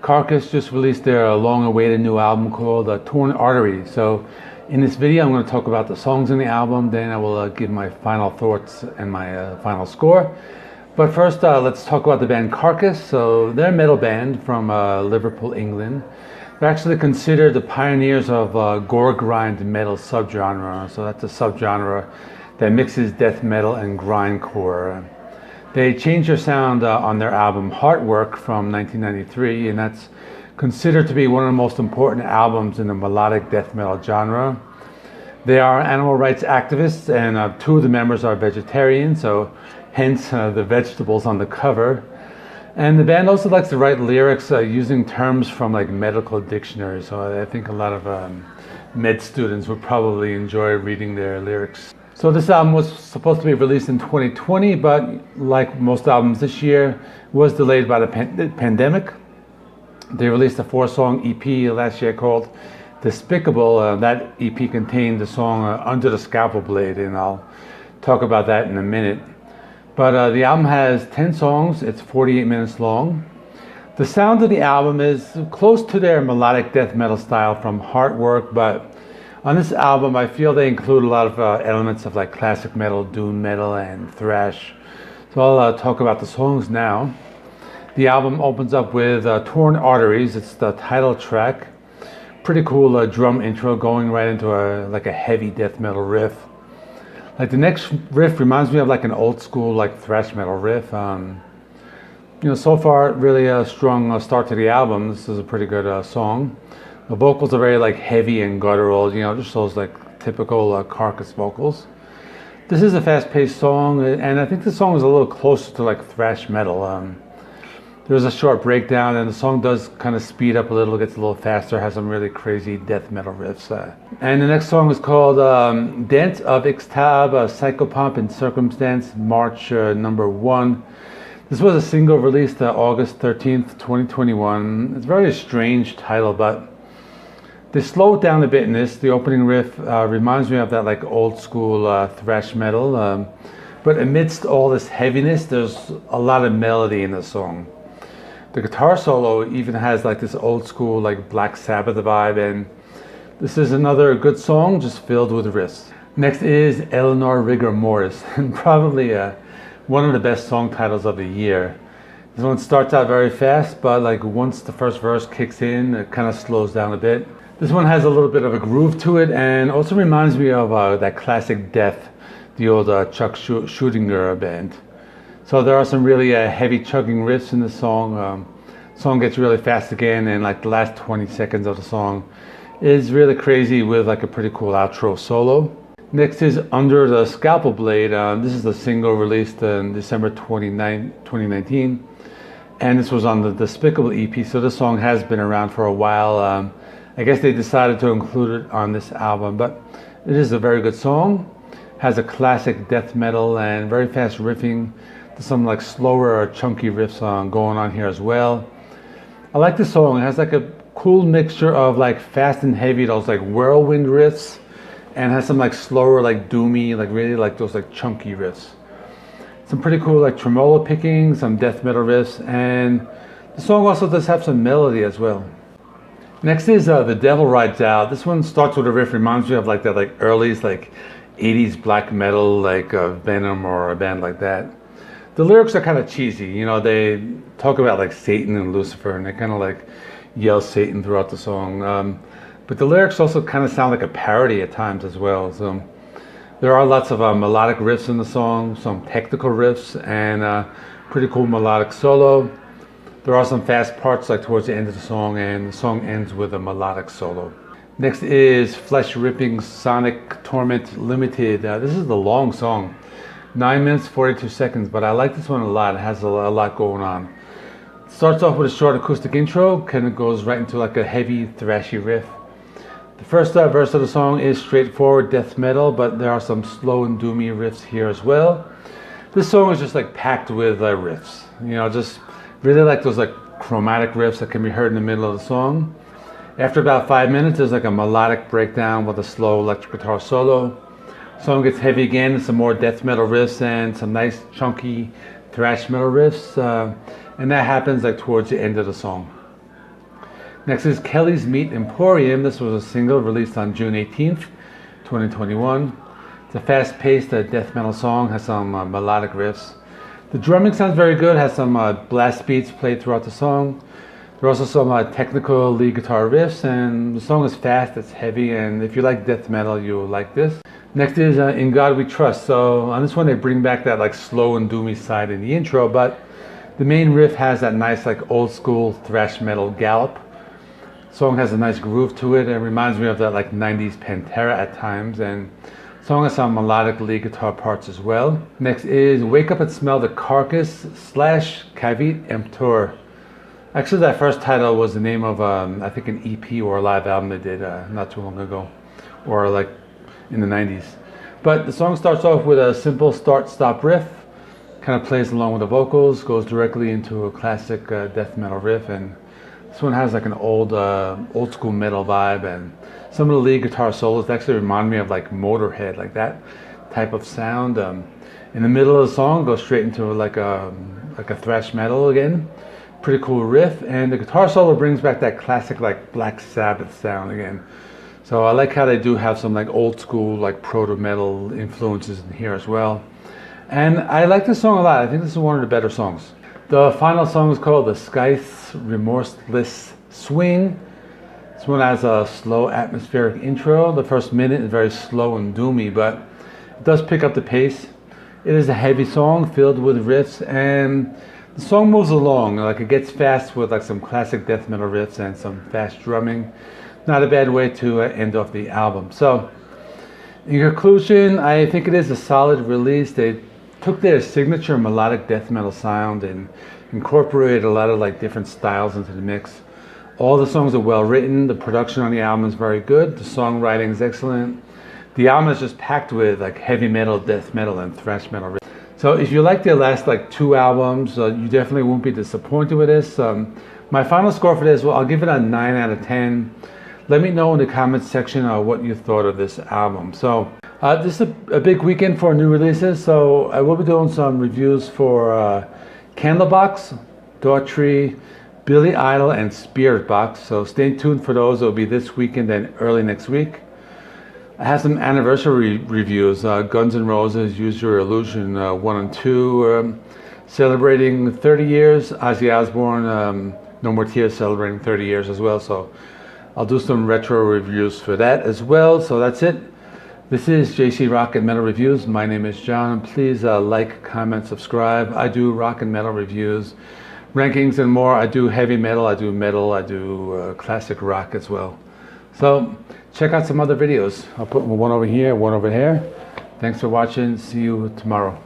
Carcass just released their long-awaited new album called Arteries. So in this video I'm going to talk about the songs in the album, then I will give my final thoughts and my final score. But first let's talk about the band Carcass. So they're a metal band from Liverpool, England. They're actually considered the pioneers of gore grind metal subgenre. So that's a subgenre that mixes death metal and grindcore. They changed their sound on their album Heartwork from 1993, and that's considered to be one of the most important albums in the melodic death metal genre. They are animal rights activists, and two of the members are vegetarians, so hence the vegetables on the cover. And the band also likes to write lyrics using terms from like medical dictionaries, so I think a lot of med students would probably enjoy reading their lyrics. So this album was supposed to be released in 2020, but like most albums this year, was delayed by the pandemic. They released a 4-song EP last year called Despicable. That EP contained the song Under the Scalpel Blade, and I'll talk about that in a minute. But the album has 10 songs, it's 48 minutes long. The sound of the album is close to their melodic death metal style from Heartwork, but on this album, I feel they include a lot of elements of like classic metal, doom metal, and thrash. So I'll talk about the songs now. The album opens up with Torn Arteries. It's the title track. Pretty cool drum intro going right into a heavy death metal riff. Like the next riff reminds me of like an old school like thrash metal riff. So far really a strong start to the album. This is a pretty good song. The vocals are very like heavy and guttural, just those like typical Carcass vocals. This is a fast-paced song, and I think the song is a little closer to like thrash metal. There's a short breakdown, and the song does kind of speed up a little, gets a little faster, has some really crazy death metal riffs. And the next song is called Dance of Ixtab, Psychopomp and Circumstance, March number 1. This was a single released August 13th, 2021. It's a very strange title, but they slowed down a bit in this. The opening riff reminds me of that like old school thrash metal. But amidst all this heaviness, there's a lot of melody in the song. The guitar solo even has like this old school like Black Sabbath vibe, and this is another good song just filled with riffs. Next is Eleanor, Rigor Mortis, and probably one of the best song titles of the year. This one starts out very fast, but like once the first verse kicks in, it kind of slows down a bit. This one has a little bit of a groove to it, and also reminds me of that classic Death, the old Chuck Schudinger band. So there are some really heavy chugging riffs in the song. Song gets really fast again, and like the last 20 seconds of the song is really crazy with like a pretty cool outro solo. Next is Under the Scalpel Blade. This is the single released in December 2019, and this was on the Despicable EP, so this song has been around for a while. I guess they decided to include it on this album, but it is a very good song. Has a classic death metal and very fast riffing. There's some like slower or chunky riffs going on here as well. I like this song. It has like a cool mixture of like fast and heavy, those like whirlwind riffs, and has some like slower, like doomy, like really like those like chunky riffs. Some pretty cool like tremolo picking, some death metal riffs, and the song also does have some melody as well. Next is The Devil Rides Out. This one starts with a riff, reminds me of like that like early like 80s black metal, like Venom or a band like that. The lyrics are kind of cheesy, they talk about like Satan and Lucifer, and they kind of like yell Satan throughout the song. But the lyrics also kind of sound like a parody at times as well. So there are lots of melodic riffs in the song, some technical riffs, and pretty cool melodic solo. There are some fast parts like towards the end of the song, and the song ends with a melodic solo. Next is Flesh Ripping Sonic Torment Limited. This is the long song, 9 minutes 42 seconds, but I like this one a lot. It has a lot going on. It starts off with a short acoustic intro, kind of goes right into like a heavy thrashy riff. The first verse of the song is straightforward death metal, but there are some slow and doomy riffs here as well. This song is just like packed with riffs, just really like those like chromatic riffs that can be heard in the middle of the song. After about 5 minutes, there's like a melodic breakdown with a slow electric guitar solo. Song gets heavy again, some more death metal riffs and some nice chunky thrash metal riffs, and that happens like towards the end of the song. Next is Kelly's Meet Emporium. This was a single released on June 18th, 2021. It's a fast-paced death metal song, has some melodic riffs. The drumming sounds very good, has some blast beats played throughout the song. There are also some technical lead guitar riffs, and the song is fast, it's heavy, and if you like death metal, you'll like this. Next is In God We Trust. So on this one, they bring back that like slow and doomy side in the intro, but the main riff has that nice like old school thrash metal gallop. The song has a nice groove to it. It reminds me of that like 90s Pantera at times, and the song has some melodic lead guitar parts as well. Next is Wake Up and Smell the Carcass / Cavit Emptor. Actually, that first title was the name of I think an EP or a live album they did not too long ago, or like in the 90s. But the song starts off with a simple start-stop riff, kind of plays along with the vocals, goes directly into a classic death metal riff, and this one has like an old school metal vibe, and some of the lead guitar solos actually remind me of like Motorhead, like that type of sound. In the middle of the song, goes straight into like a thrash metal again. Pretty cool riff, and the guitar solo brings back that classic like Black Sabbath sound again. So I like how they do have some like old school like proto metal influences in here as well. And I like this song a lot. I think this is one of the better songs. The final song is called The Scythe's Remorseless Swing. This one has a slow atmospheric intro. The first minute is very slow and doomy, but it does pick up the pace. It is a heavy song filled with riffs, and the song moves along, like it gets fast with like some classic death metal riffs and some fast drumming. Not a bad way to end off the album. So, in conclusion, I think it is a solid release. They took their signature melodic death metal sound and incorporated a lot of like different styles into the mix. All the songs are well written. The production on the album is very good. The songwriting is excellent. The album is just packed with like heavy metal, death metal, and thrash metal riffs. So if you like their last like 2 albums, you definitely won't be disappointed with this. My final score for this, well, I'll give it a 9 out of 10. Let me know in the comments section what you thought of this album. So this is a big weekend for new releases, so I will be doing some reviews for Candlebox, Daughtry, Billy Idol, and Spirit Box. So stay tuned for those. It'll be this weekend and early next week. I have some anniversary reviews. Guns N' Roses, Use Your Illusion 1 and 2, celebrating 30 years. Ozzy Osbourne, No More Tears, celebrating 30 years as well. So I'll do some retro reviews for that as well. So that's it. This is JC Rock and Metal Reviews. My name is John. Please like, comment, subscribe. I do rock and metal reviews, rankings, and more. I do heavy metal, I do classic rock as well. So check out some other videos. I'll put one over here, one over here. Thanks for watching. See you tomorrow.